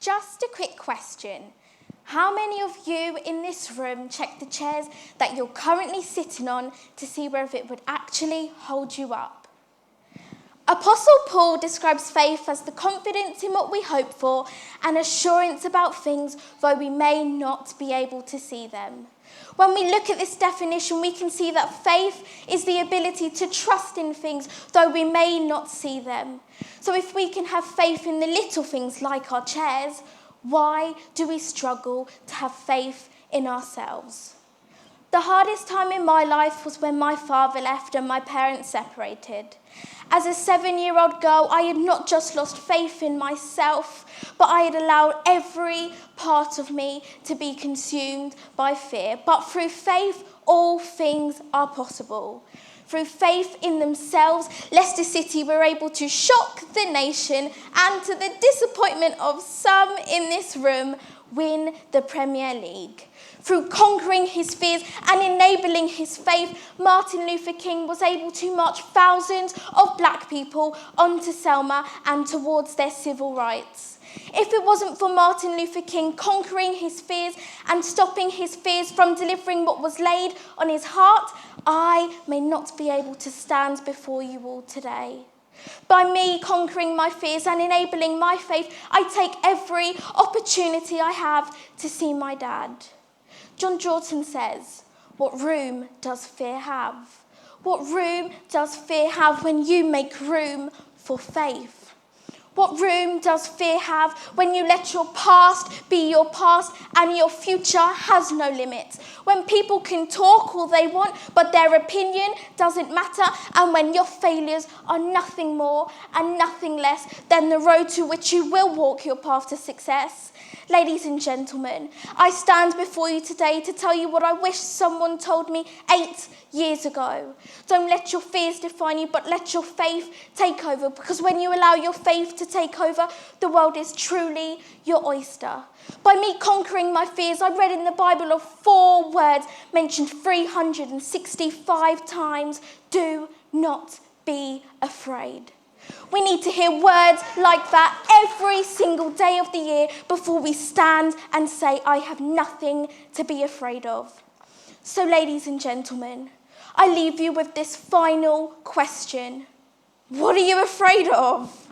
just a quick question. How many of you in this room check the chairs that you're currently sitting on to see whether it would actually hold you up? Apostle Paul describes faith as the confidence in what we hope for and assurance about things, though we may not be able to see them. When we look at this definition, we can see that faith is the ability to trust in things, though we may not see them. So if we can have faith in the little things like our chairs, why do we struggle to have faith in ourselves? The hardest time in my life was when my father left and my parents separated. As a 7-year-old girl, I had not just lost faith in myself, but I had allowed every part of me to be consumed by fear. But through faith, all things are possible. Through faith in themselves, Leicester City were able to shock the nation and, to the disappointment of some in this room, win the Premier League. Through conquering his fears and enabling his faith, Martin Luther King was able to march thousands of black people onto Selma and towards their civil rights. If it wasn't for Martin Luther King conquering his fears and stopping his fears from delivering what was laid on his heart, I may not be able to stand before you all today. By me conquering my fears and enabling my faith, I take every opportunity I have to see my dad. John Jordan says, "What room does fear have? What room does fear have when you make room for faith? What room does fear have when you let your past be your past and your future has no limits? When people can talk all they want, but their opinion doesn't matter, and when your failures are nothing more and nothing less than the road to which you will walk your path to success?" Ladies and gentlemen, I stand before you today to tell you what I wish someone told me 8 years ago. Don't let your fears define you, but let your faith take over, because when you allow your faith to take over, the world is truly your oyster. By me conquering my fears, I read in the Bible of 4 words mentioned 365 times: do not be afraid. We need to hear words like that every single day of the year before we stand and say, I have nothing to be afraid of. So, ladies and gentlemen, I leave you with this final question. What are you afraid of?